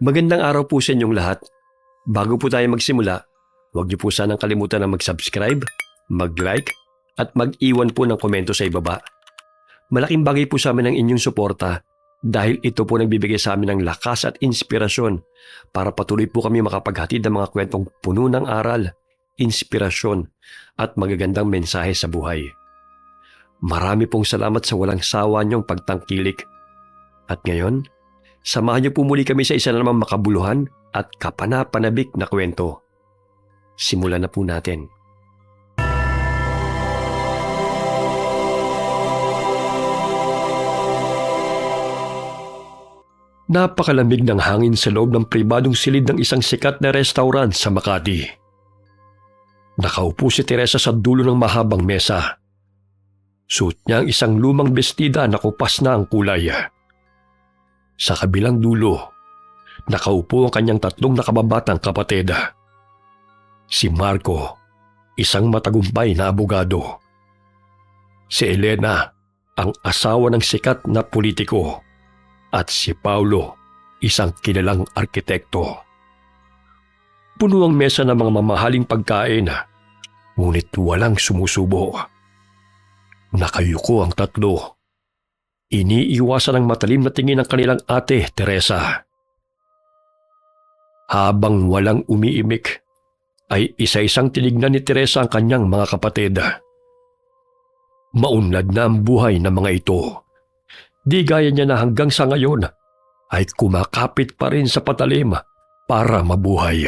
Magandang araw po sa inyong lahat. Bago po tayo magsimula, huwag niyo po sanang kalimutan na mag-subscribe, mag-like, at mag-iwan po ng komento sa ibaba. Malaking bagay po sa amin ang inyong suporta dahil ito po nagbibigay sa amin ng lakas at inspirasyon para patuloy po kami makapaghatid ng mga kwentong puno ng aral, inspirasyon, at magagandang mensahe sa buhay. Marami pong salamat sa walang sawa niyong pagtangkilik. At ngayon, samahan niyo po muli kami sa isa na namang makabuluhan at kapanapanabik na kwento. Simulan na po natin. Napakalamig ng hangin sa loob ng pribadong silid ng isang sikat na restaurant sa Makati. Nakaupo si Teresa sa dulo ng mahabang mesa. Suot niya ang isang lumang bestida na kupas na ang kulay. Sa kabilang dulo, nakaupo ang kanyang tatlong nakababatang kapatid. Si Marco, isang matagumpay na abogado. Si Elena, ang asawa ng sikat na politiko. At si Paulo, isang kilalang arkitekto. Puno ang mesa ng mga mamahaling pagkain, ngunit walang sumusubo. Nakayuko ang tatlo. Iniiwasan ng matalim na tingin ng kanilang ate, Teresa. Habang walang umiimik, ay isa-isang tinignan ni Teresa ang kanyang mga kapatid. Maunlad na ang buhay ng mga ito. Di gaya niya na hanggang sa ngayon ay kumakapit pa rin sa patalim para mabuhay.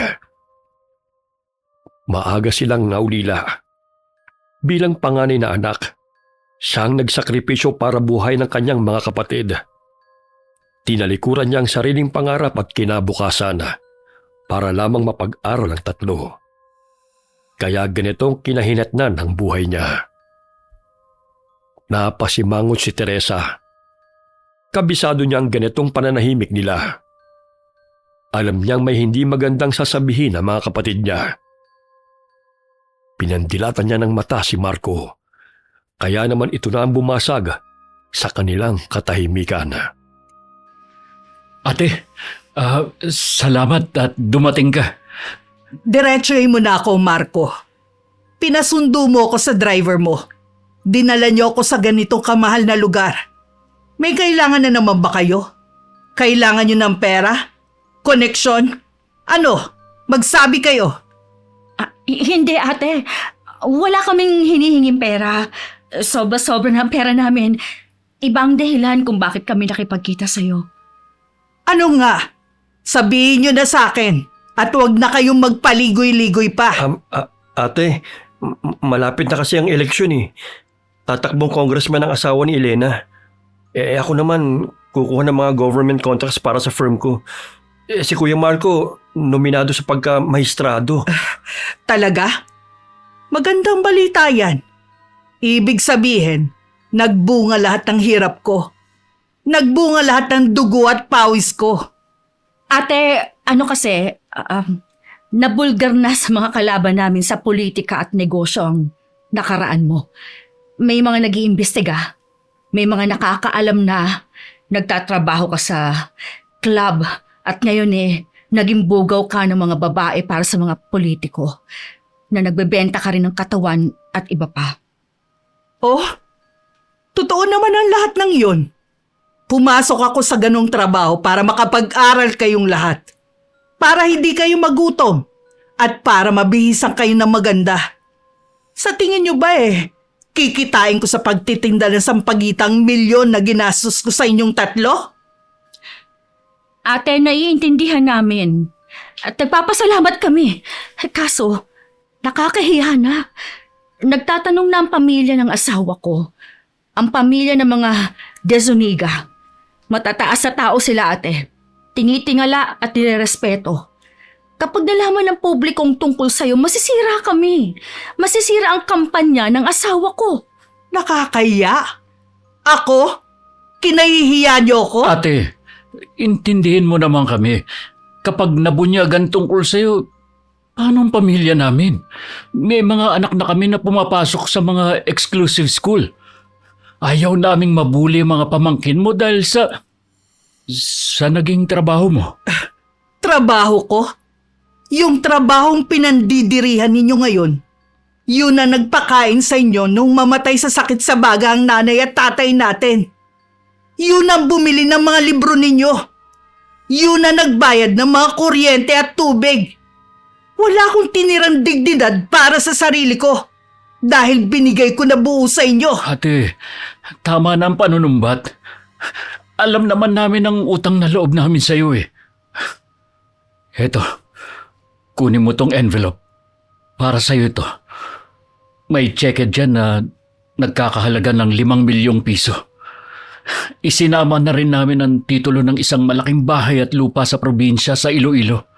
Maaga silang naulila. Bilang panganay na anak, siyang nagsakripisyo para buhay ng kanyang mga kapatid. Tinalikuran niya ang sariling pangarap at kinabukasan para lamang mapag-aral ang tatlo. Kaya ganitong kinahinatnan ang buhay niya. Napasimangot si Teresa. Kabisado niya ang ganitong pananahimik nila. Alam niyang may hindi magandang sasabihin ang mga kapatid niya. Pinandilatan niya ng mata si Marco. Kaya naman ito na ang bumasag sa kanilang katahimikan. Ate, salamat at dumating ka. Diretsuhin mo na ako, Marco. Pinasundo mo ako sa driver mo. Dinala niyo ako sa ganitong kamahal na lugar. May kailangan na naman ba kayo? Kailangan niyo ng pera? Koneksyon? Ano? Magsabi kayo. Hindi ate, wala kaming hinihinging pera. Sobra-sobra na ang pera namin. Ibang dahilan kung bakit kami nakipagkita sa'yo. Ano nga? Sabihin niyo na sa akin at huwag na kayong magpaligoy-ligoy pa. Ate, malapit na kasi ang eleksyon eh. Tatakbong congressman ang asawa ni Elena. Ako naman, kukuha ng mga government contracts para sa firm ko. Si Kuya Marco, nominado sa pagka-mahistrado. Talaga? Magandang balita yan. Ibig sabihin, nagbunga lahat ng hirap ko. Nagbunga lahat ng dugo at pawis ko. Ate, ano kasi, nabulgar na sa mga kalaban namin sa politika at negosyo ang nakaraan mo. May mga nag-iimbestiga. May mga nakakaalam na nagtatrabaho ka sa club at ngayon naging bugaw ka ng mga babae para sa mga politiko na nagbebenta ka rin ng katawan at iba pa. Oh, totoo naman ang lahat ng yun. Pumasok ako sa ganong trabaho para makapag-aral kayong lahat. Para hindi kayo magutom at para mabihisan kayo ng maganda. Sa tingin nyo ba kikitain ko sa pagtitinda ng sampagitang milyon na ginastos ko sa inyong tatlo? Ate, naiintindihan namin. At nagpapasalamat kami. Kaso, nakakahiya na. Nagtatanong na ang pamilya ng asawa ko. Ang pamilya ng mga De Zuniga. Matataas sa tao sila, ate. Tinitingala at nirerespeto. Kapag nalaman ng publikong tungkol sa'yo, masisira kami. Masisira ang kampanya ng asawa ko. Nakakaya? Ako? Kinahihiya niyo ko? Ate, intindihin mo naman kami. Kapag nabunyagan tungkol sa'yo, paano ang pamilya namin? May mga anak na kami na pumapasok sa mga exclusive school. Ayaw naming mabuli mga pamangkin mo dahil sa naging trabaho mo. Trabaho ko? Yung trabahong pinandidirihan ninyo ngayon, yun na nagpakain sa inyo nung mamatay sa sakit sa baga ang nanay at tatay natin. Yun ang bumili ng mga libro ninyo. Yun na nagbayad ng mga kuryente at tubig. Wala akong tinirang dignidad para sa sarili ko dahil binigay ko na buo sa inyo. Ate, tama na ang panunumbat. Alam naman namin ang utang na loob namin sa iyo eh. Eto, kunin mo tong envelope. Para sa iyo ito. May cheque dyan na nagkakahalaga ng 5 milyong piso. Isinama na rin namin ang titulo ng isang malaking bahay at lupa sa probinsya sa Iloilo.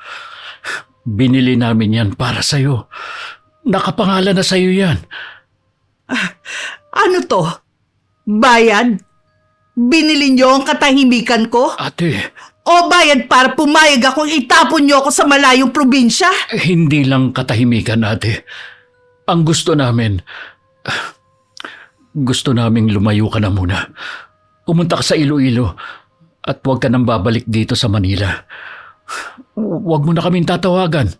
Binili namin yan para sa iyo. Nakapangalan na sa iyo yan. Ano to? Bayad? Binili niyo ang katahimikan ko? Ate, O bayad para pumayag akong itapon niyo ako sa malayong probinsya? hindi lang katahimikan, ate. Ang gusto namin, gusto naming lumayo ka na muna. Pumunta ka sa Iloilo at huwag ka nang babalik dito sa Manila. Huwag mo na kaming tatawagan.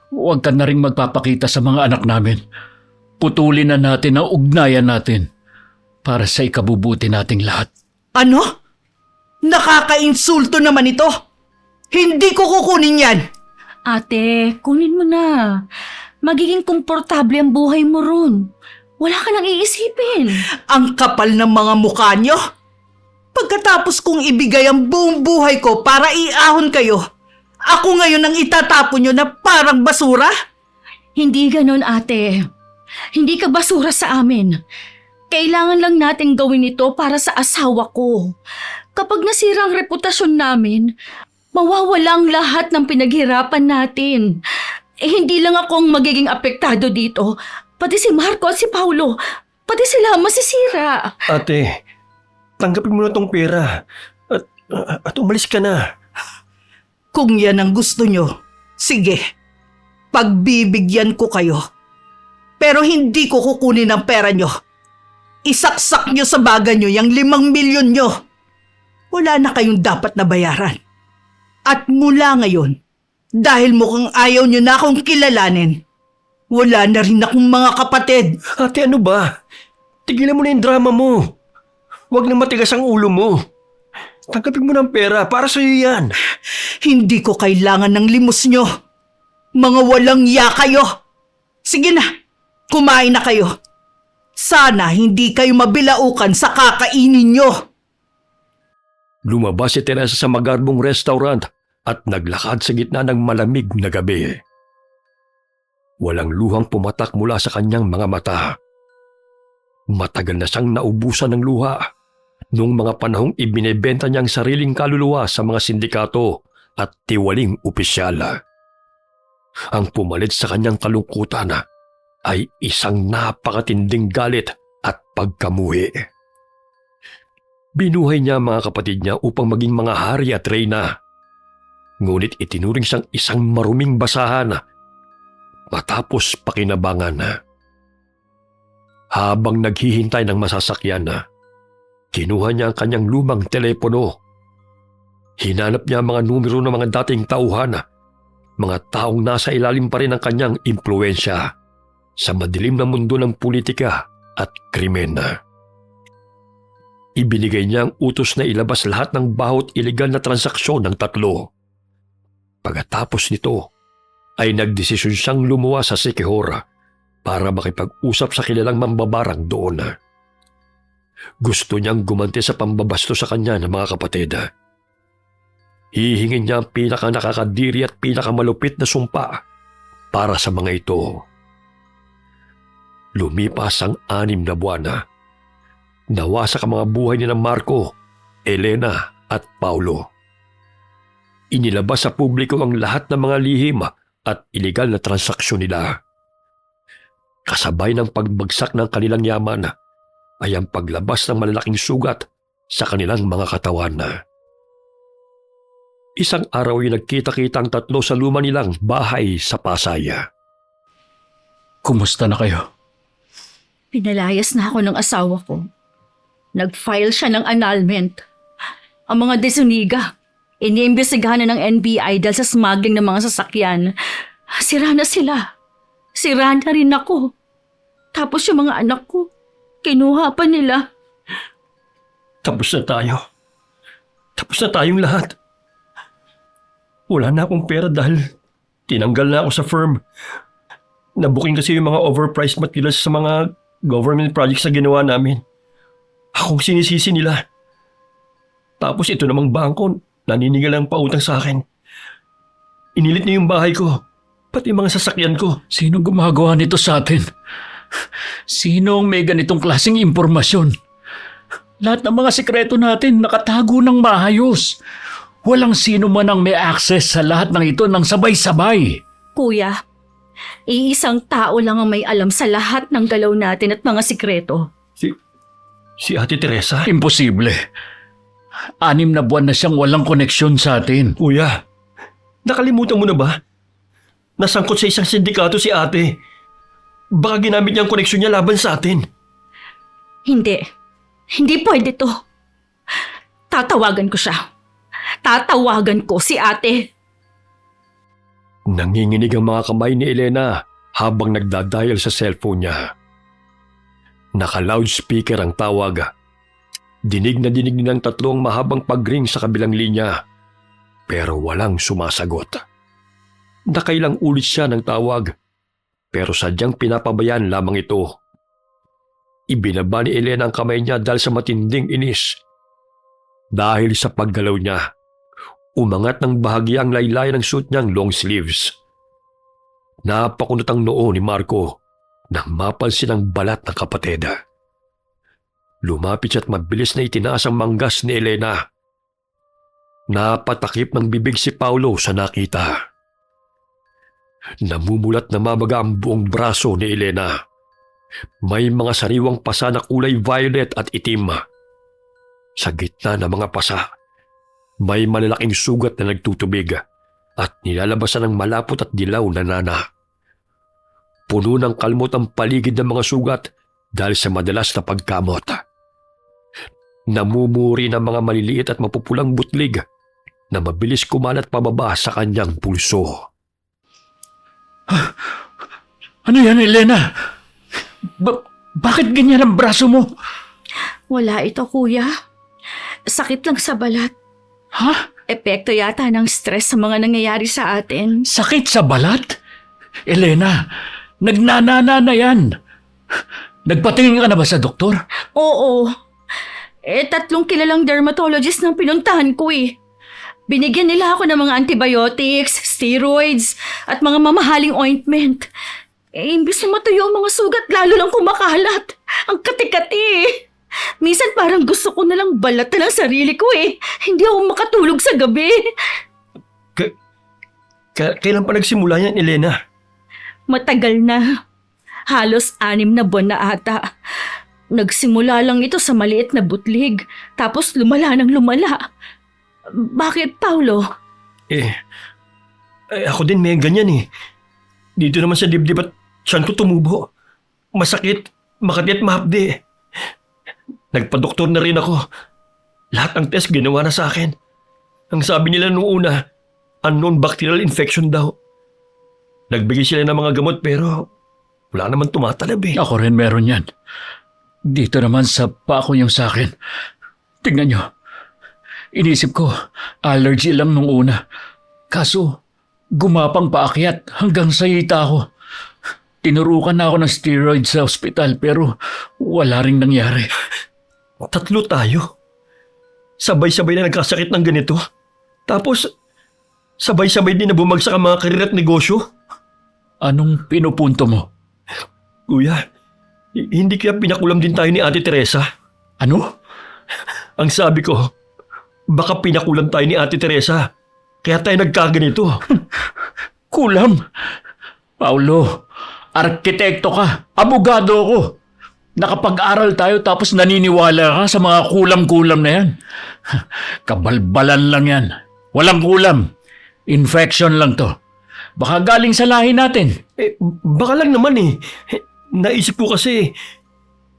Huwag ka na rin magpapakita sa mga anak namin. Putulin na natin ang ugnayan natin para sa ikabubuti nating lahat. Ano? Nakakainsulto naman ito. Hindi ko kukunin yan. Ate, kunin mo na. Magiging komportable ang buhay mo ron. Wala ka nang iisipin. Ang kapal ng mga mukha niyo. Pagkatapos kong ibigay ang buong buhay ko para iahon kayo, ako ngayon ang itatapon niyo na parang basura? Hindi ganon, ate. Hindi ka basura sa amin. Kailangan lang natin gawin ito para sa asawa ko. Kapag nasira ang reputasyon namin, mawawala ang lahat ng pinaghirapan natin. Hindi lang ako ang magiging apektado dito. Pati si Marco at si Paulo. Pati sila masisira. Ate, tanggapin mo na tong pera at umalis ka na. Kung yan ang gusto niyo, sige, pagbibigyan ko kayo. Pero hindi ko kukunin ang pera niyo. Isaksak niyo sa baga niyo yung 5 milyon niyo. Wala na kayong dapat na bayaran. At mula ngayon, dahil mukhang ayaw niyo na akong kilalanin, wala na rin akong mga kapatid. Ate, ano ba? Tigilan mo na yung drama mo. Huwag na matigas ang ulo mo. Tanggapin mo ng pera para sa'yo yan. Hindi ko kailangan ng limos niyo. Mga walang ya kayo. Sige na, kumain na kayo. Sana hindi kayo mabilaukan sa kakainin niyo. Lumabas si Teresa sa magarbong restaurant at naglakad sa gitna ng malamig na gabi. Walang luhang pumatak mula sa kanyang mga mata. Matagal na siyang naubusan ng luha noong mga panahong ibinebenta niya ang sariling kaluluwa sa mga sindikato at tiwaling opisyal. Ang pumalit sa kanyang kalungkutan ay isang napakatinding galit at pagkamuhi. Binuhay niya ang mga kapatid niya upang maging mga hari at reyna. Ngunit itinuring siyang isang maruming basahan matapos pakinabangan. Habang naghihintay ng masasakyan, kinuha niya ang kanyang lumang telepono. Hinanap niya ang mga numero ng mga dating tauhan, mga taong nasa ilalim pa rin ng kanyang impluwensya sa madilim na mundo ng politika at krimen. Ibinigay niya ang utos na ilabas lahat ng bawat ilegal na transaksyon ng tatlo. Pagkatapos nito, ay nagdesisyon siyang lumuwa sa Siquijor para makipag-usap sa kilalang mambabarang doon. Gusto niyang gumanti sa pambabasto sa kanya ng mga kapatid. Hihingin niya ang pinaka-nakakadiri at pinakamalupit na sumpa para sa mga ito. Lumipas ang 6 na buwan. Nawasak ang mga buhay ni Marco, Elena at Paulo. Inilabas sa publiko ang lahat ng mga lihim at ilegal na transaksyon nila. Kasabay ng pagbagsak ng kanilang yaman ay ang paglabas ng malalaking sugat sa kanilang mga katawan. Isang araw ay nagkita-kita ang tatlo sa luma nilang bahay sa Pasay. Kumusta na kayo? Pinalayas na ako ng asawa ko. Nag-file siya ng annulment. Ang mga desuniga, Iniimbestigahan na ng NBI dahil sa smuggling ng mga sasakyan. Sira na sila. Sira na rin ako. Tapos yung mga anak ko, kinuha pa nila. Tapos na tayo. Tapos na tayong lahat. Wala na akong pera dahil tinanggal na ako sa firm. Nabuking kasi yung mga overpriced materials sa mga government projects na ginawa namin. Akong sinisisi nila. Tapos ito namang bangko, naninigal ang pautang sa akin. Inilit niya yung bahay ko, pati mga sasakyan ko. Sino gumagawa nito sa atin? Sino ang may ganitong klaseng impormasyon? Lahat ng mga sikreto natin nakatago ng maayos. Walang sino man ang may access sa lahat ng ito ng sabay-sabay. Kuya, iisang tao lang ang may alam sa lahat ng galaw natin at mga sikreto. Si Ate Teresa? Imposible. 6 na buwan na siyang walang koneksyon sa atin. Kuya, nakalimutan mo na ba? Nasangkot sa isang sindikato si ate. Baka ginamit niya ang koneksyon niya laban sa atin. Hindi. Hindi pwede to. Tatawagan ko siya. Tatawagan ko si ate. Nanginginig ang mga kamay ni Elena habang nagdadial sa cellphone niya. Naka-loudspeaker ang tawag. Dinig na dinig ng tatlong mahabang pag-ring sa kabilang linya. Pero walang sumasagot. Nakailang ulit siya ng tawag. Pero sadyang pinapabayaan lamang ito. Ibinaba ni Elena ang kamay niya dahil sa matinding inis. Dahil sa paggalaw niya, umangat ng bahagya ang laylay ng suit niyang long sleeves. Napakunot ang noo ni Marco nang mapansin ang balat ng kapatid. Lumapit siya at mabilis na itinaas ang manggas ni Elena. Napatakip ng bibig si Paulo sa nakita. Namumulat na mabaga ang buong braso ni Elena. May mga sariwang pasa na kulay violet at itim. Sa gitna ng mga pasa, may malalaking sugat na nagtutubig at nilalabasan ng malapot at dilaw na nana. Puno ng kalmot ang paligid ng mga sugat dahil sa madalas na pagkamot. Namumuri ng mga maliliit at mapupulang butlig na mabilis kumalat pababa sa kanyang pulso. Ano yan, Elena? Bakit ganyan ang braso mo? Wala ito, kuya. Sakit lang sa balat. Ha? Epekto yata ng stress sa mga nangyayari sa atin. Sakit sa balat? Elena, nagnanana na yan. Nagpatingin ka na ba sa doktor? Oo. 3 kilalang dermatologist ng pinuntahan ko eh. Binigyan nila ako ng mga antibiotics, steroids, at mga mamahaling ointment. Imbis na matuyo ang mga sugat, lalo lang kumakalat. Ang kati-kati. Minsan parang gusto ko nalang balatan ang sarili ko eh. Hindi ako makatulog sa gabi. Kailan pa nagsimula yan, Elena? Matagal na. Halos 6 na buwan na ata. Nagsimula lang ito sa maliit na butlig, tapos lumala ng lumala. Bakit, Paulo? Ako din may ganyan eh. Dito naman sa dibdib at tiyan ko tumubo. Masakit, makati at mahapdi. Nagpa-doktor na rin ako. Lahat ng test ginawa na sa akin. Ang sabi nila noong una, unknown bacterial infection daw. Nagbigay sila ng mga gamot pero wala naman tumatalab eh. Ako rin meron yan. Dito naman sa pako yung sa akin. Tingnan nyo. Inisip ko, allergy lang nung una. Kaso, gumapang paakyat hanggang sa hita ko. Tinurukan na ako ng steroid sa ospital pero wala ring nangyari. 3 tayo. Sabay-sabay na nagkasakit ng ganito. Tapos, sabay-sabay din na bumagsak ang mga karir at negosyo. Anong pinupunto mo? Kuya, hindi kaya pinakulam din tayo ni Ate Teresa? Ano? Ang sabi ko, baka pinakulam tayo ni Ate Teresa. Kaya tayo nagkaganito. Kulam? Paulo, arkitekto ka, abogado ko. Nakapag-aral tayo tapos naniniwala ka sa mga kulam-kulam na yan. Kabalbalan lang yan. Walang kulam. Infection lang to. Baka galing sa lahi natin. Baka lang naman eh. Naisip ko kasi,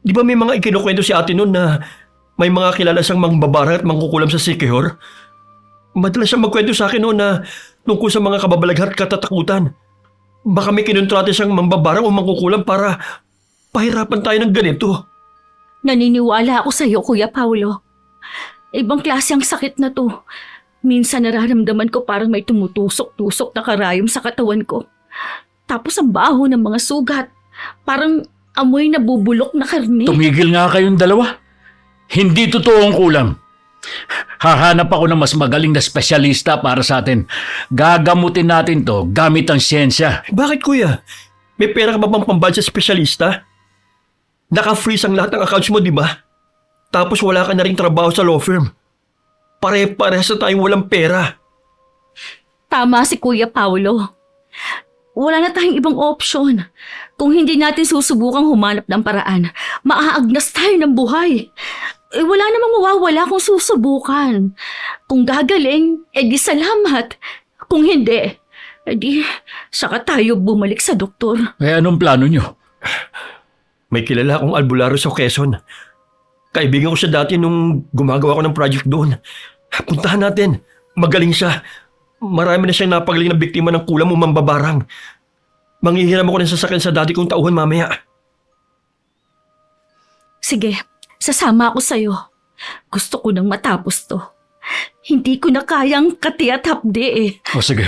di ba may mga ikinukwento si ate noon na may mga kilala siyang mangbabara at mangkukulam sa Sikihor? Madalas siyang magkwento sa akin noon na tungkol sa mga kababalaghan at katatakutan. Baka may kinontrata siyang mambabarang o mangkukulam para pahirapan tayo ng ganito. Naniniwala ako sa iyo, Kuya Paulo. Ibang klase ang sakit na to. Minsan nararamdaman ko parang may tumutusok-tusok na karayom sa katawan ko. Tapos ang baho ng mga sugat. Parang amoy na bubulok na karne. Tumigil nga kayong dalawa. Hindi totoo ang kulam. Hahanap ako ng mas magaling na espesyalista para sa atin. Gagamutin natin to gamit ang siyensya. Bakit kuya? May pera ka ba pang pambayad sa espesyalista? Naka-freeze ang lahat ng accounts mo, di ba? Tapos wala ka na ring trabaho sa law firm. Pare-parehas na tayong walang pera. Tama si Kuya Paulo. Wala na tayong ibang option. Kung hindi natin susubukang humanap ng paraan, maaagnas tayo ng buhay. Wala namang mawawala kung susubukan. Kung gagaling, edi salamat. Kung hindi, edi saka tayo bumalik sa doktor. Eh anong plano nyo? May kilala akong albularyo sa Quezon. Kaibigan ko siya dati nung gumagawa ko ng project doon. Puntahan natin. Magaling siya. Marami na siyang napagaling na biktima ng kulam o mambabarang. Manghihiram ako ng sasakyan sa dati kong tauhan mamaya. Sige, sasama ako sa'yo. Gusto ko nang matapos to. Hindi ko na kayang kati at hapdi eh. O sige,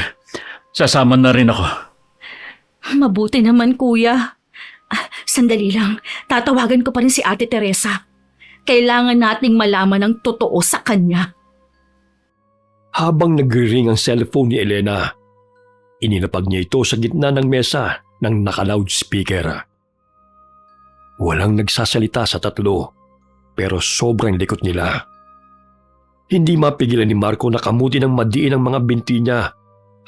sasama na rin ako. Mabuti naman, kuya. Sandali lang, tatawagan ko pa rin si Ate Teresa. Kailangan nating malaman ang totoo sa kanya. Habang nagre-ring ang cellphone ni Elena, ininapag niya ito sa gitna ng mesa ng naka-loudspeaker. Walang nagsasalita sa tatlo, pero sobrang likot nila. Hindi mapigilan ni Marco na kamuti ng madiin ang mga binti niya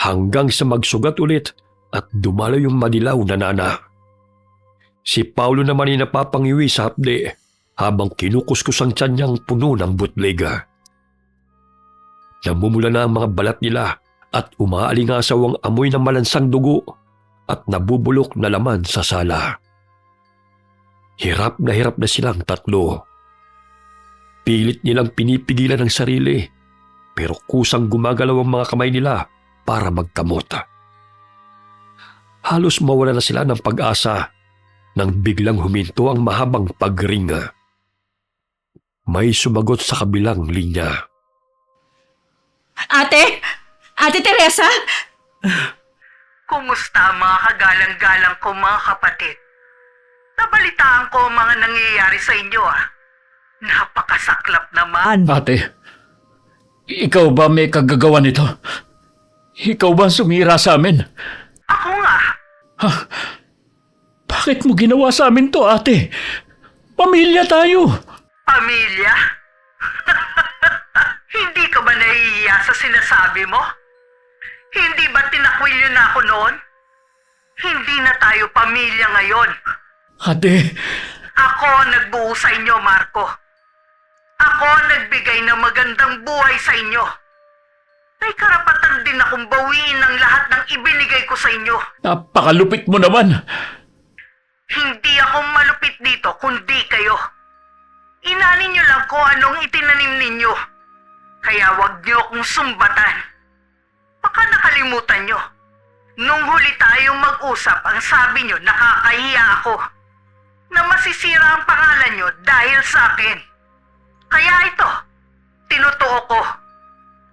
hanggang sa magsugat ulit at dumalo yung madilaw na nana. Si Paulo naman ay napapangiwi sa hapde habang kinukuskus ang tiyan niyang puno ng butliga. Namumula na ang mga balat nila at umaalingasaw ang amoy ng malansang dugo at nabubulok na laman sa sala. Hirap na silang tatlo. Pilit nilang pinipigilan ang sarili pero kusang gumagalaw ang mga kamay nila para magkamot. Halos mawala na sila ng pag-asa nang biglang huminto ang mahabang pagringa. May sumagot sa kabilang linya. Ate! Ate Teresa! Kumusta ang mga kagalang-galang ko mga kapatid? Nabalitaan ko ang mga nangyayari sa inyo Napakasaklap naman. Ate, ikaw ba may kagagawa nito? Ikaw ba sumira sa amin? Ako nga. Bakit mo ginawa sa amin to, ate? Pamilya tayo. Pamilya? Hindi ka ba nahihiya sa sinasabi mo? Hindi ba tinakwilyo na ako noon? Hindi na tayo pamilya ngayon. Ate, Ako ang nagbuo sa inyo, Marco. Ako ang nagbigay ng magandang buhay sa inyo. May karapatan din akong bawiin ang lahat ng ibinigay ko sa inyo. napakalupit mo naman. Hindi ako malupit dito, kundi kayo. Inanin niyo lang kung anong itinanim ninyo. Kaya wag niyo akong sumbatan. Baka nakalimutan niyo. Nung huli tayong mag-usap, ang sabi niyo, nakakahiya ako. Na masisira ang pangalan niyo dahil sa akin. Kaya ito, tinutuo ko.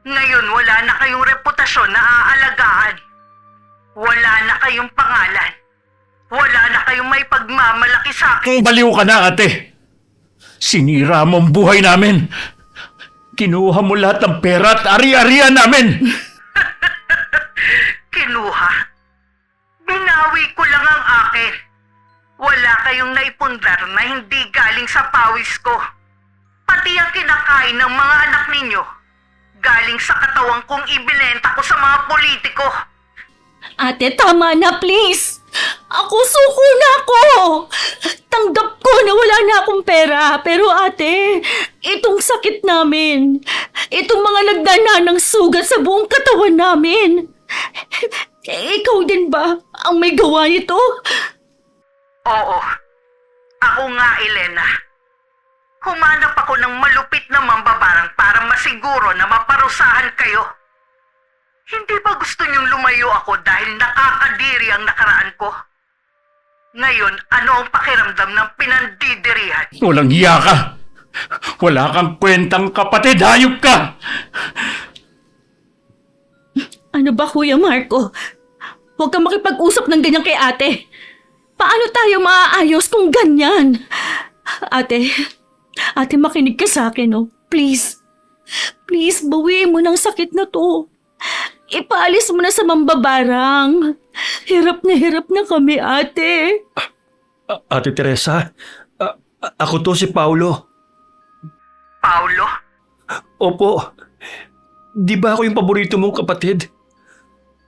Ngayon wala na kayong reputasyon na aalagaan. Wala na kayong pangalan. Wala na kayong may pagmamalaki sa akin. Baliw ka na, ate. Sinira mo ang buhay namin. Kinuha mo lahat ng pera at ari-arian namin. Kinuha. Binawi ko lang ang akin. Wala kayong naipundar na hindi galing sa pawis ko. Pati ang kinakain ng mga anak ninyo, galing sa katawang kong ibinenta ko sa mga politiko. Ate, tama na please! Ako, suko na ako! Tanggap ko na wala na akong pera. Pero ate, itong sakit namin, itong mga nagdana ng sugat sa buong katawan namin, ikaw din ba ang may gawa nito? Oo. Ako nga, Elena. Humanap ako ng malupit na mambabarang para masiguro na maparusahan kayo. Hindi ba gusto niyong lumayo ako dahil nakakadiri ang nakaraan ko? Ngayon, ano ang pakiramdam ng pinandidirihan? Walang hiya ka! Wala kang kwentang kapatid, hayop ka! Ano ba, Kuya Marco? Huwag kang makipag-usap ng ganyan kay ate. Paano tayo maaayos kung ganyan? Ate, makinig ka sa akin, oh. Please. Please, bawiin mo ng sakit na to. Ipaalis mo na sa mambabarang. Hirap na kami, ate. Ate Teresa, ako to si Paulo. Paulo? Opo. Di ba ako yung paborito mong kapatid?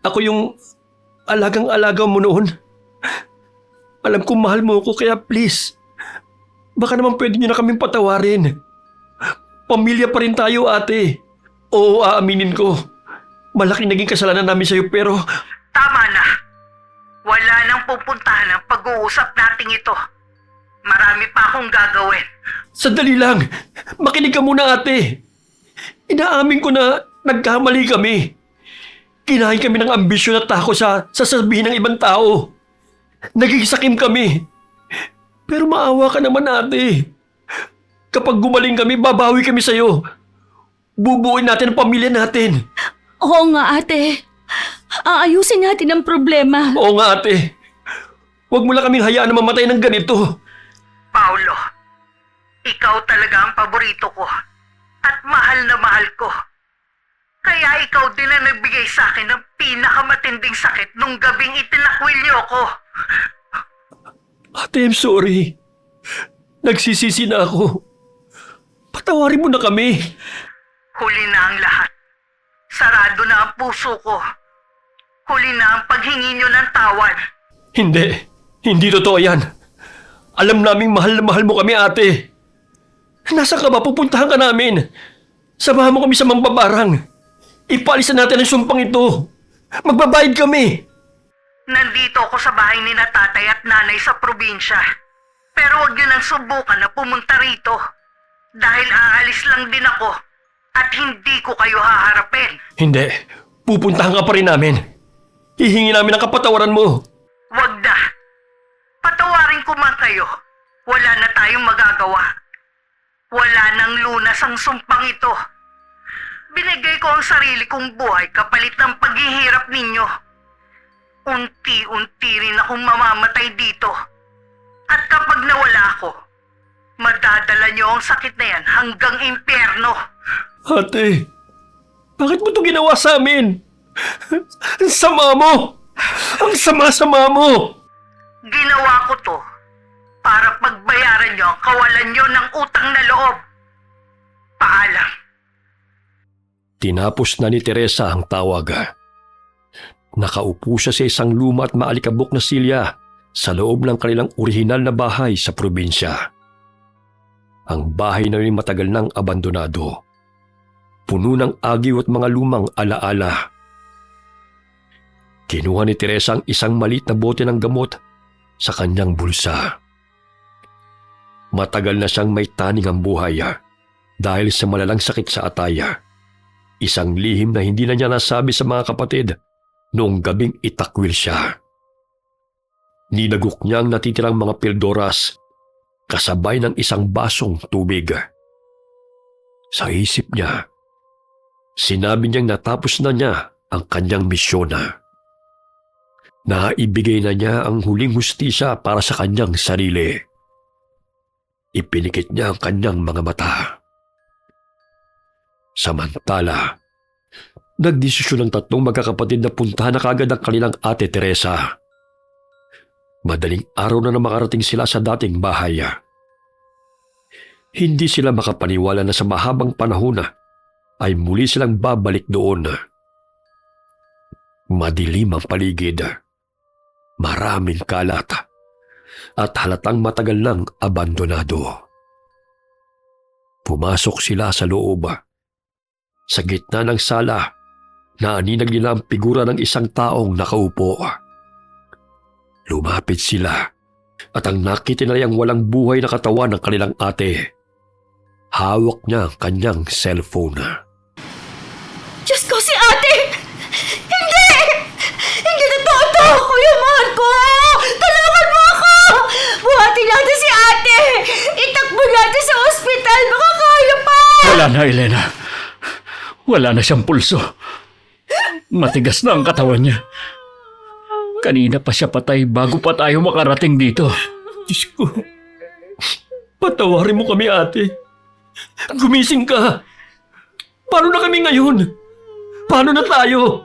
Ako yung alagang-alaga mo noon. Alam kong mahal mo ako kaya please, baka naman pwede niyo na kaming patawarin. Pamilya pa rin tayo, ate. Oo, aaminin ko. Malaking naging kasalanan namin sa'yo pero... Tama na. Wala nang pupuntahan ang pag-uusap nating ito. Marami pa akong gagawin. Sandali lang. Makinig ka muna, ate. Inaamin ko na nagkamali kami. Kinain kami ng ambisyon at tako sa sasabihin ng ibang tao. Naging sakim kami. Pero maawa ka naman, ate. Kapag gumaling kami, babawi kami sa'yo. Bubuuin natin ang pamilya natin. Oo nga, ate. Aayusin natin ang problema. Oo nga, ate. Huwag mo lang kaming hayaan na mamatay ng ganito. Paulo, ikaw talaga ang paborito ko. At mahal na mahal ko. Kaya ikaw din ang nagbigay sa akin ng pinakamatinding sakit nung gabing itinakwil niyo ako. Ate, I'm sorry. Nagsisisi na ako. Patawarin mo na kami. Huli na ang lahat. Sarado na ang puso ko. Huli na ang paghingi niyo ng tawad. Hindi. Hindi totoo yan. Alam naming mahal na mahal mo kami, ate. Nasaan ka ba? Pupuntahan ka namin. Samahan mo kami sa mambabarang. Ipalisan natin ang sumpang ito. Magbabayad kami. Nandito ako sa bahay ni na tatay at nanay sa probinsya. Pero huwag niyo nang subukan na pumunta rito. Dahil aalis lang din ako at hindi ko kayo haharapin. Hindi. Pupuntahan ka pa rin namin. Hihingi namin ang kapatawaran mo. Wag na. Patawarin ko man kayo. Wala na tayong magagawa. Wala nang lunas ang sumpang ito. Binigay ko ang sarili kong buhay kapalit ng paghihirap ninyo. Unti-unti rin akong mamamatay dito. At kapag nawala ako, madadala niyo ang sakit na yan hanggang impyerno. Ate, bakit mo ito ginawa sa amin? Ang sama mo! Ang sama-sama mo! Ginawa ko to para pagbayaran niyo ang kawalan niyo ng utang na loob. Paalam. Tinapos na ni Teresa ang tawag. Nakaupo siya sa isang luma at maalikabok na silya sa loob ng kanilang orihinal na bahay sa probinsya. Ang bahay na rin matagal nang abandonado. Puno ng agiw at mga lumang alaala. Kinuha ni Teresa ang isang maliit na bote ng gamot sa kanyang bulsa. Matagal na siyang may taning ang buhay dahil sa malalang sakit sa ataya. Isang lihim na hindi na niya nasabi sa mga kapatid noong gabing itakwil siya. Ninagok niya ang natitirang mga pildoras kasabay ng isang basong tubig. Sa isip niya, sinabi niyang natapos na niya ang kanyang misyon. Naibigay na niya ang huling hustisya para sa kanyang sarili. Ipinikit niya ang kanyang mga mata. Samantala, nagdesisyon ng tatlong magkakapatid na puntahan na kaagad ang kanilang ate Teresa. Madaling araw na makarating sila sa dating bahay. Hindi sila makapaniwala na sa mahabang panahon ay muli silang babalik doon. Madilim ang paligid. Maraming kalat at halatang matagal nang abandonado. Pumasok sila sa loob. Sa gitna ng sala, naaninag nila ang figura ng isang taong nakaupo. Lumapit sila at ang nakita nila ang walang buhay na katawan ng kanilang ate. Hawak niya ang kanyang cellphone. Diyos ko, si ate! Hindi! Hindi totoo to, Kuya Marco! Tulungan mo ako! Buhatin natin si ate! Itakbo natin sa ospital! Baka kaya pa! Wala na, Elena. Wala na siyang pulso. Matigas na ang katawan niya. Kanina pa siya patay bago pa tayo makarating dito. Diyos ko. Patawarin mo kami, ate. Gumising ka. Paano na kami ngayon? Paano na tayo?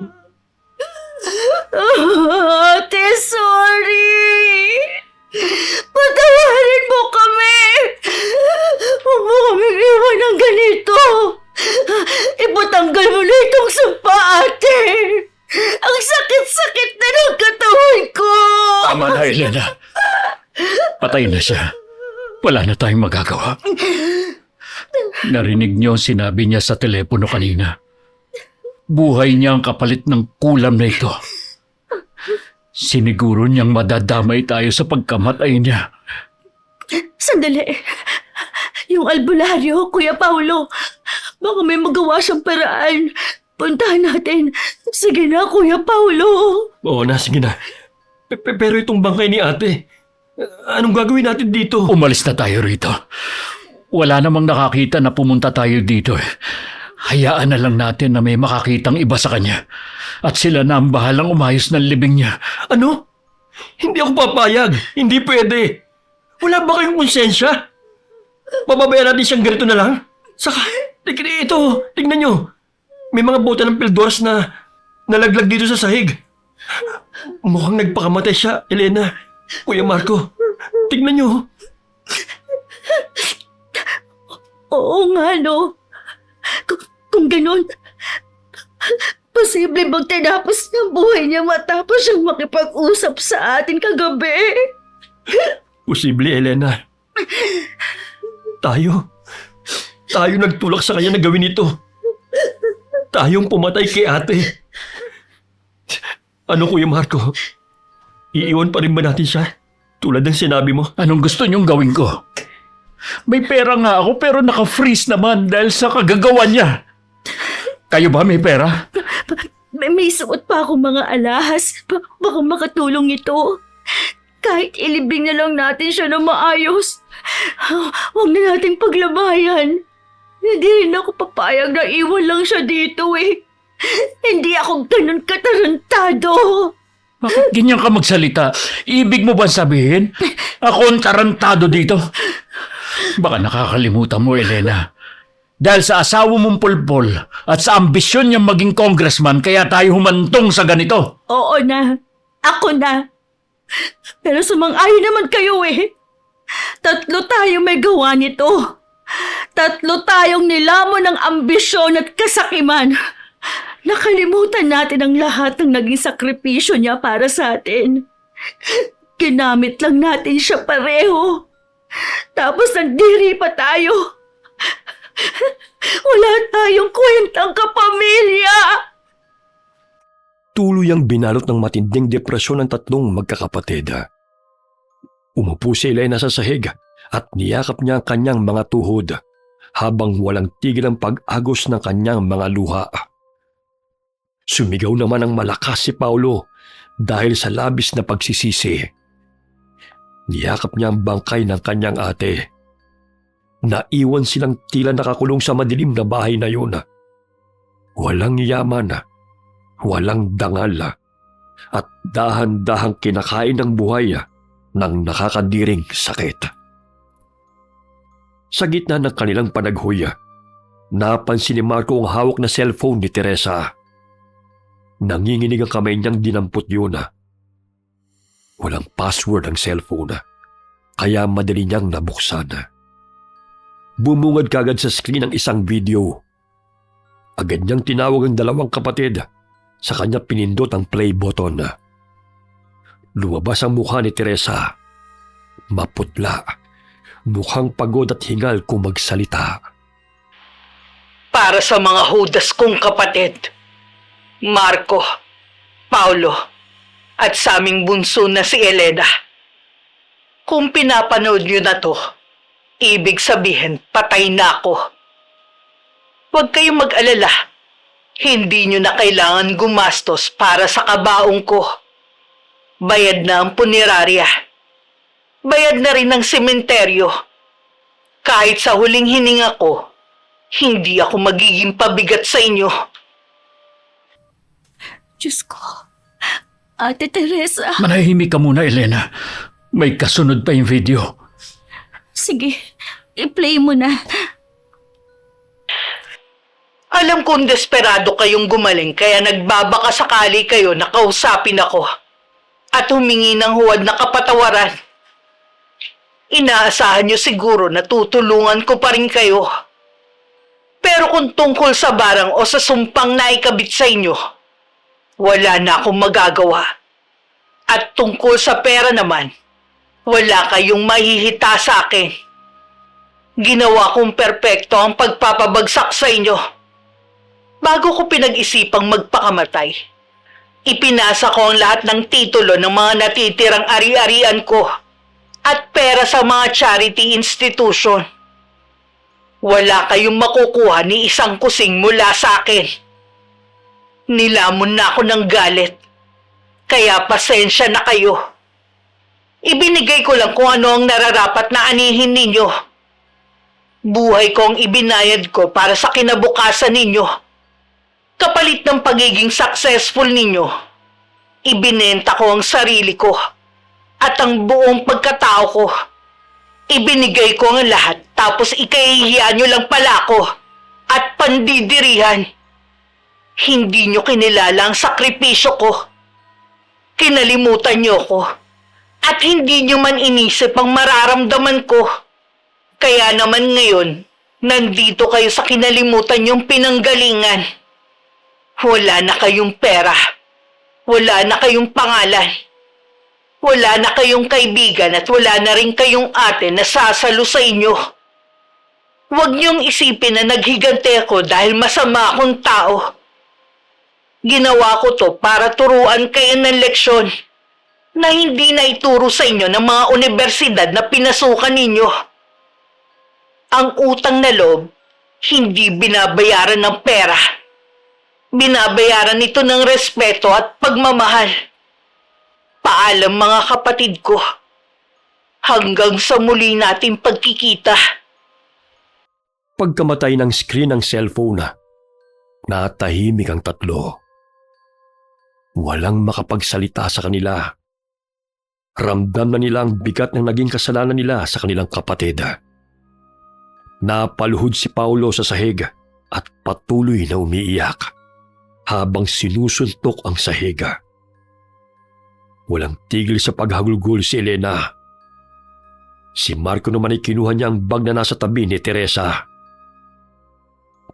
Ate, sorry! Patawarin mo kami! Huwag mo kami iwan ng ganito! Ipatanggal mo na itong sumpa, ate! Ang sakit-sakit na ng katawan ko! Tama na, Elena. Patay na siya. Wala na tayong magagawa. Narinig niyo ang sinabi niya sa telepono kanina. Buhay niya ang kapalit ng kulam na ito. Siniguro niyang madadamay tayo sa pagkamatay niya. Sandali. Yung albularyo, Kuya Paulo. Baka may magawa siyang paraan. Puntahan natin. Sige na, Kuya Paulo. Oo na, sige na. Pero itong bangkay ni ate, anong gagawin natin dito? Umalis na tayo rito. Wala namang nakakita na pumunta tayo dito eh. Hayaan na lang natin na may makakitang iba sa kanya. At sila na ang bahalang umayos ng libing niya. Ano? Hindi ako papayag. Hindi pwede. Wala ba kayong konsensya? Pababayaan natin siyang ganito na lang? Saka, ito, tingnan nyo. May mga bota ng Pildoras na nalaglag dito sa sahig. Mukhang nagpakamatay siya, Elena. Kuya Marco, tingnan nyo. Oo nga, no? Kung ganun, posible bang tinapos ng buhay niya matapos siyang makipag-usap sa atin kagabi? Posible, Elena. Tayo nagtulak sa kanya na gawin ito. Tayong pumatay kay ate. Ano, Kuya Marco? Iiwan pa rin ba natin siya? Tulad ng sinabi mo. Anong gusto niyong gawin ko? May pera nga ako pero naka-freeze naman dahil sa kagagawa niya. Kayo ba may pera? May suot pa akong mga alahas. Baka makatulong ito. Kahit ilibing na lang natin siya na maayos. Huwag na nating paglabayan. Hindi rin ako papayag na iwan lang siya dito eh. Hindi ako ganun katarantado. Bakit ganyan ka magsalita? Ibig mo ba sabihin? Ako ang tarantado dito? Baka nakakalimutan mo, Elena. Dahil sa asawa mong pulpol at sa ambisyon niyang maging congressman, kaya tayo humantong sa ganito. Oo na. Ako na. Pero sumang-ayon naman kayo eh. 3 tayo may gawa nito. 3 tayong nilamon ng ambisyon at kasakiman. Nakalimutan natin ang lahat ng naging sakripisyo niya para sa atin. Ginamit lang natin siya pareho. Tapos nandiri pa tayo. Wala tayong kwentang kapamilya. Tuloy ang binalot ng matinding depresyon ng 3 magkakapatid. Umupo si Elena sa sahig at niyakap niya ang kanyang mga tuhod habang walang tigil ang pag-agos ng kanyang mga luha. Sumigaw naman ang malakas si Paulo dahil sa labis na pagsisisi. Niyakap niya ang bangkay ng kanyang ate. Naiwan silang tila nakakulong sa madilim na bahay na yun. Walang yaman, walang dangal, at dahan-dahang kinakain ng buhay ng nakakadiring sakit. Sa gitna ng kanilang panaghuya, napansin ni Marco ang hawak na cellphone ni Teresa. Nanginginig ang kamay niyang dinampot yun. Walang password ang cellphone, kaya madali niyang nabuksan. Bumungad kagad sa screen ang isang video. Agad niyang tinawag ang 2 kapatid. Sa kanya pinindot ang play button. Lumabas ang mukha ni Teresa. Maputla. Mukhang pagod at hingal kung magsalita. Para sa mga hudas kong kapatid, Marco, Paulo, at sa aming bunso na si Elena. Kung pinapanood niyo na to, Ibig sabihin, patay na ako. Huwag kayong mag-alala. Hindi nyo na kailangan gumastos para sa kabaong ko. Bayad na ang punerarya. Bayad na rin ang sementeryo. Kahit sa huling hininga ko, hindi ako magiging pabigat sa inyo. Diyos ko. Ate Teresa. Manahimik ka muna, Elena. May kasunod pa yung video. Sige, i-play mo na. Alam kong desperado kayong gumaling kaya nagbabaka sakali kayo na kausapin ako at humingi ng huwad na kapatawaran. Inaasahan niyo siguro na tutulungan ko pa rin kayo. Pero kung tungkol sa barang o sa sumpang naikabit sa inyo, wala na akong magagawa. At tungkol sa pera naman, wala kayong mahihita sa akin. Ginawa kong perpekto ang pagpapabagsak sa inyo. Bago ko pinag-isipang magpakamatay, ipinasa ko ang lahat ng titulo ng mga natitirang ari-arian ko at pera sa mga charity institution. Wala kayong makukuha ni isang kusing mula sa akin. Nilamon na ako ng galit, kaya pasensya na kayo. Ibinigay ko lang kung ano ang nararapat na anihin ninyo. Buhay ko ang ibinayad ko para sa kinabukasan ninyo. Kapalit ng pagiging successful ninyo, ibinenta ko ang sarili ko at ang buong pagkatao ko. Ibinigay ko ang lahat tapos ikahihiya nyo lang pala ako at pandidirihan. Hindi nyo kinilala ang sakripisyo ko. Kinalimutan nyo ko at hindi nyo man inisip ang mararamdaman ko. Kaya naman ngayon, nandito kayo sa kinalimutan nyong pinanggalingan. Wala na kayong pera. Wala na kayong pangalan. Wala na kayong kaibigan at wala na rin kayong ate na sasalo sa inyo. Huwag niyong isipin na naghigante ako dahil masama akong tao. Ginawa ko to para turuan kayo ng leksyon na hindi na ituro sa inyo ng mga universidad na pinasukan ninyo. Ang utang na loob, hindi binabayaran ng pera. Binabayaran ito ng respeto at pagmamahal. Paalam mga kapatid ko. Hanggang sa muli nating pagkikita. Pagkamatay ng screen ng cellphone, natahimik ang tatlo. Walang makapagsalita sa kanila. Ramdam na nila ang bigat ng naging kasalanan nila sa kanilang kapatid. Napaluhod si Paulo sa sahig at patuloy na umiiyak habang sinusuntok ang sahig. Walang tigil sa paghagulgol si Elena. Si Marco naman ay kinuha niya ang bag na nasa tabi ni Teresa.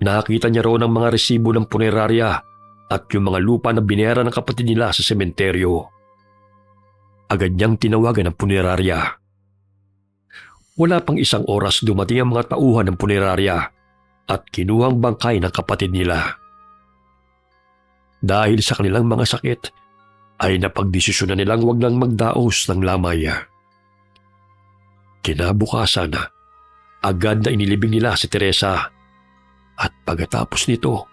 Nakita niya roon ang mga resibo ng punerarya at yung mga lupa na binera ng kapatid nila sa sementeryo. Agad niyang tinawagan ang punerarya. Wala pang isang oras dumating ang mga tauhan ng punerarya at kinuha ang bangkay ng kapatid nila. Dahil sa kanilang mga sakit, ay napagdesisyon na nilang wag nang magdaos ng lamay. Kinabukasan, agad na inilibing nila si Teresa at pagkatapos nito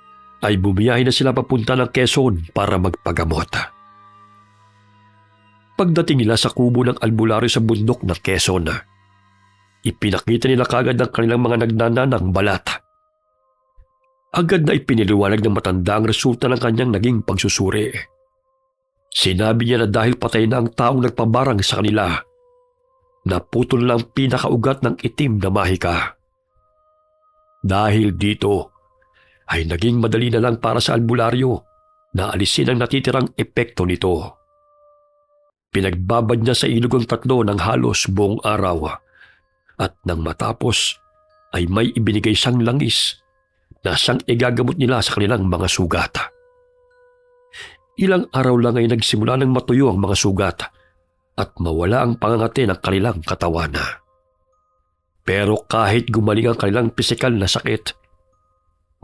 ay bumiyahe na sila papunta ng Quezon para magpagamot. Pagdating nila sa kubo ng albularyo sa bundok ng Quezon, ipinakita nila kagad ang kanilang mga nagnananang balat. Agad na ipiniliwanag ng matanda ang resulta ng kanyang naging pagsusuri. Sinabi niya na dahil patay na ang taong nagpabarang sa kanila, naputol lang pinakaugat ng itim na mahika. Dahil dito, ay naging madali na lang para sa albularyo na alisin ang natitirang epekto nito. Pinagbabad niya sa ilog ang tatlo ng halos buong araw at nang matapos ay may ibinigay siyang langis na siyang igagamot nila sa kanilang mga sugat. Ilang araw lang ay nagsimula ng matuyo ang mga sugat at mawala ang pangangati ng kanilang katawan. Pero kahit gumaling ang kanilang pisikal na sakit,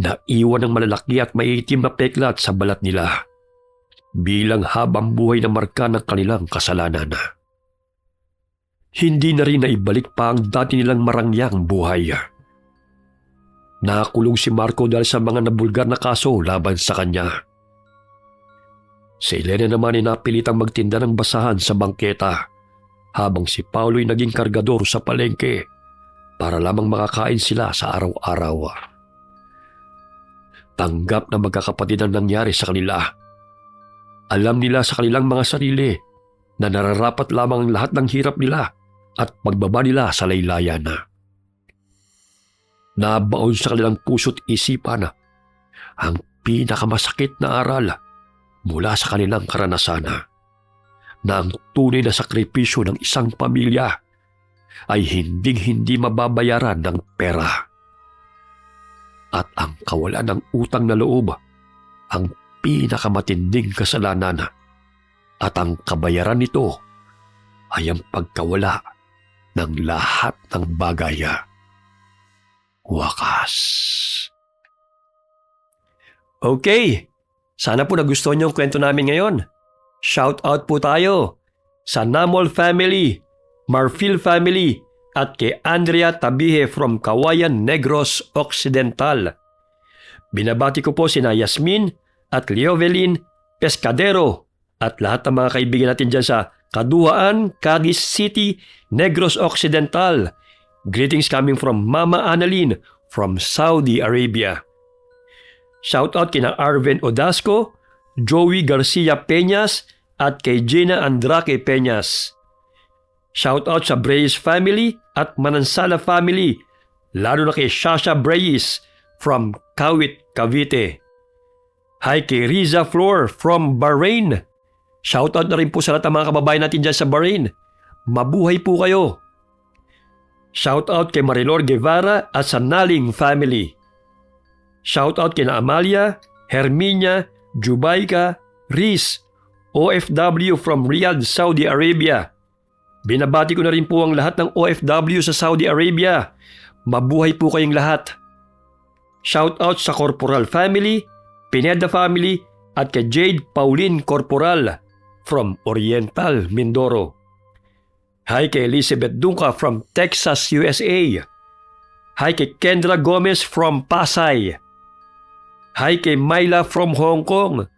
naiwan ng malalaki at maiitim na peklat sa balat nila bilang habang buhay na marka ng kanilang kasalanan. hindi na rin naibalik pa ang dati nilang marangyang buhay. Nakakulong si Marco dahil sa mga nabulgar na kaso laban sa kanya. Si Elena naman ay napilitang magtinda ng basahan sa bangketa habang si Paulo ay naging kargador sa palengke para lamang makakain sila sa araw-araw. Tanggap na magkakapatid ang nangyari sa kanila. Alam nila sa kanilang mga sarili na nararapat lamang ang lahat ng hirap nila at pagbaba nila sa laylayan. Nabaon sa kanilang puso't isipan ang pinakamasakit na aral mula sa kanilang karanasan na ang tunay na sakripisyo ng isang pamilya ay hindi mababayaran ng pera. At ang kawalan ng utang na loob ang pinakamatinding kasalanan at ang kabayaran nito ay ang pagkawala ng lahat ng bagay. Wakas. Okay, sana po nagustuhan niyo ang kwento namin ngayon. Shout out po tayo sa Namol family, Marfil family, at kay Andrea Tabihe from Kawayan, Negros Occidental. Binabati ko po sina Yasmin at Leovelin Pescadero at lahat ng mga kaibigan natin dyan sa Kaduhaan, Cadiz City, Negros Occidental. Greetings coming from Mama Annalyn from Saudi Arabia. Shout out kina Arven Odasco, Joey Garcia Peñas at kay Gina Andraque Peñas. Shout out sa Breyes family at Manansala family, lalo na kay Shasha Breyes from Kawit, Cavite. Hi kay Riza Flor from Bahrain. Shout out na rin po sa lahat ng mga kababayan natin dyan sa Bahrain. Mabuhay po kayo. Shout out kay Marilor Guevara at sa Naling family. Shout out kay Amalia, Herminia, Jubaika, Riz, OFW from Riyadh, Saudi Arabia. Binabati ko na rin po ang lahat ng OFW sa Saudi Arabia. Mabuhay po kayong lahat. Shout out sa Corporal family, Pineda family at kay Jade Pauline Corporal from Oriental, Mindoro. Hi kay Elizabeth Dunca from Texas, USA. Hi kay Kendra Gomez from Pasay. Hi kay Myla from Hong Kong.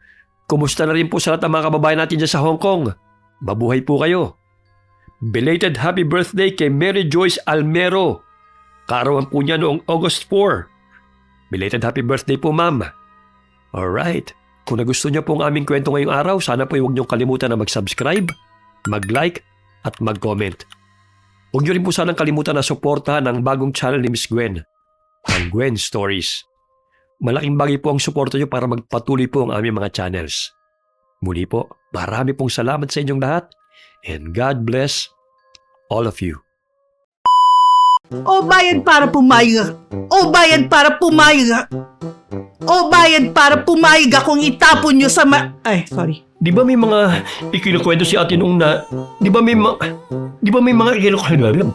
Kumusta na rin po sa lahat ng mga kababayan natin dyan sa Hong Kong? Mabuhay po kayo. Belated happy birthday kay Mary Joyce Almero. Kaarawan po niya noong August 4. Belated happy birthday po, ma'am. Alright. Kung nagustuhan niyo po ang aming kwento ngayong araw, sana po huwag niyong kalimutan na mag-subscribe, mag-like, at mag-comment. Huwag niyo rin po sanang kalimutan na suportahan ang bagong channel ni Miss Gwen, ang Gwen Stories. Malaking bagay po ang suporta niyo para magpatuloy po ang aming mga channels. Muli po, marami pong salamat sa inyong lahat and God bless all of you. O bayan para pumayag. O bayan para pumayag. O bayan para pumayag akong itapon nyo sa Ay, sorry. Di ba may mga ikinukwento si ate nung na... Di ba may mga ikinukwento...